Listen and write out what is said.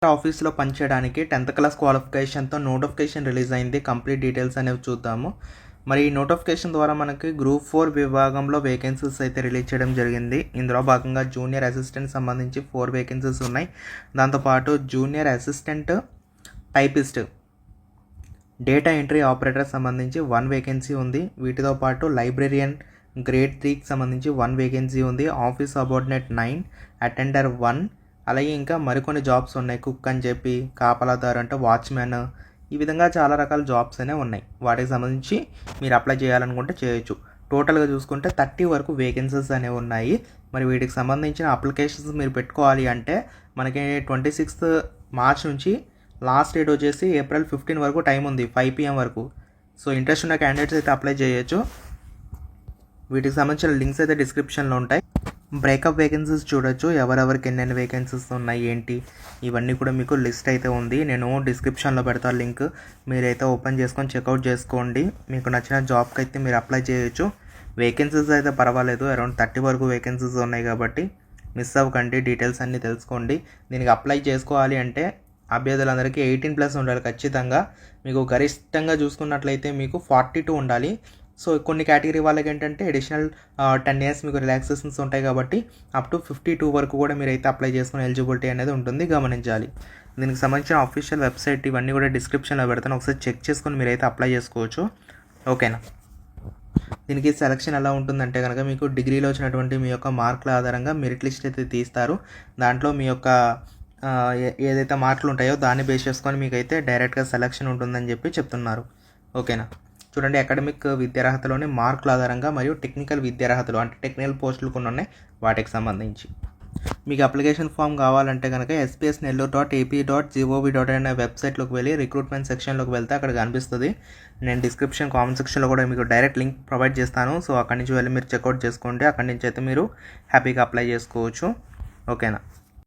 ఆఫీస్లో పనిచేయడానికి 10th class క్వాలిఫికేషన్తో notification release అయింది. కంప్లీట్ డీటెయిల్స్ అనేవి చూద్దాము. మరి ఈ నోటిఫికేషన్ ద్వారా మనకి గ్రూప్ 4 విభాగంలో వేకెన్సీస్ అయితే రిలీజ్ చేయడం జరిగింది. ఇందులో భాగంగా జూనియర్ అసిస్టెంట్ సంబంధించి 4 వేకెన్సీస్ ఉన్నాయి. దాంతోపాటు junior assistant typist, data entry operator సంబంధించి 1 వేకెన్సీ ఉంది. వీటితో పాటు లైబ్రేరియన్ గ్రేడ్ 3కి సంబంధించి 1 వేకెన్సీ ఉంది. ఆఫీస్ సబార్డినేట్ 9, అటెండర్ 1, అలాగే ఇంకా మరికొన్ని జాబ్స్ ఉన్నాయి. కుక్ అని చెప్పి, కాపలాదారు అంటే వాచ్మెన్, ఈ విధంగా చాలా రకాల జాబ్స్ అనేవి ఉన్నాయి. వాటికి సంబంధించి మీరు అప్లై చేయాలనుకుంటే చేయొచ్చు. టోటల్గా చూసుకుంటే 30 వరకు వేకెన్సీస్ అనేవి ఉన్నాయి. మరి వీటికి సంబంధించిన అప్లికేషన్స్ మీరు పెట్టుకోవాలి అంటే మనకి 26th మార్చ్ నుంచి లాస్ట్ డేట్ వచ్చేసి ఏప్రిల్ 15 వరకు టైం ఉంది, 5 PM వరకు. సో ఇంట్రెస్ట్ ఉన్న క్యాండిడేట్స్ అయితే అప్లై చేయొచ్చు. వీటికి సంబంధించిన లింక్స్ అయితే డిస్క్రిప్షన్లో ఉంటాయి. బ్రేకప్ వేకెన్సీస్ చూడొచ్చు, ఎవరెవరికి ఎన్నెన్ని వేకెన్సీస్ ఉన్నాయి ఏంటి, ఇవన్నీ కూడా మీకు లిస్ట్ అయితే ఉంది. నేను డిస్క్రిప్షన్లో పెడతాను లింక్, మీరైతే ఓపెన్ చేసుకొని చెక్అవుట్ చేసుకోండి. మీకు నచ్చిన జాబ్కి అయితే మీరు అప్లై చేయొచ్చు. వేకెన్సీస్ అయితే పర్వాలేదు, అరౌండ్ 30 వరకు వేకెన్సీస్ ఉన్నాయి కాబట్టి మిస్ అవ్వకండి. డీటెయిల్స్ అన్నీ తెలుసుకోండి. దీనికి అప్లై చేసుకోవాలి అంటే అభ్యర్థులందరికీ 18+ ఉండాలి ఖచ్చితంగా. మీకు గరిష్టంగా చూసుకున్నట్లయితే మీకు 42 ఉండాలి. సో కొన్ని కేటగిరీ వాళ్ళకి ఏంటంటే అడిషనల్ 10 years మీకు రిలాక్సేషన్స్ ఉంటాయి కాబట్టి అప్ టు 52 వరకు కూడా మీరైతే అప్లై చేసుకునే ఎలిజిబిలిటీ అనేది ఉంటుంది, గమనించాలి. దీనికి సంబంధించిన అఫీషియల్ వెబ్సైట్ ఇవన్నీ కూడా డిస్క్రిప్షన్లో పెడతాను, ఒకసారి చెక్ చేసుకొని మీరైతే అప్లై చేసుకోవచ్చు. ఓకేనా. దీనికి సెలక్షన్ ఎలా ఉంటుందంటే కనుక మీకు డిగ్రీలో వచ్చినటువంటి మీ యొక్క మార్కుల ఆధారంగా మెరిట్ లిస్ట్ అయితే తీస్తారు. దాంట్లో మీ యొక్క ఏదైతే మార్కులు ఉంటాయో దాన్ని బేస్ చేసుకొని మీకైతే డైరెక్ట్గా సెలక్షన్ ఉంటుందని చెప్పి చెప్తున్నారు. ఓకేనా. చూడండి, అకాడమిక్ విద్యార్హతలోని మార్కుల ఆధారంగా మరియు టెక్నికల్ విద్యార్హతలు అంటే టెక్నికల్ పోస్టులు కొన్ని ఉన్నాయి, వాటికి సంబంధించి. మీకు అప్లికేషన్ ఫామ్ కావాలంటే కనుక sps.nellore.ap.gov.in అనే వెబ్సైట్లోకి వెళ్ళి రిక్రూట్మెంట్ సెక్షన్లోకి వెళ్తే అక్కడ కనిపిస్తుంది. నేను డిస్క్రిప్షన్ కామెంట్ సెక్షన్లో కూడా మీకు డైరెక్ట్ లింక్ ప్రొవైడ్ చేస్తాను. సో అక్కడి నుంచి వెళ్ళి మీరు చెక్అవుట్ చేసుకోండి. అక్కడి నుంచి అయితే మీరు హ్యాపీగా అప్లై చేసుకోవచ్చు. ఓకేనా.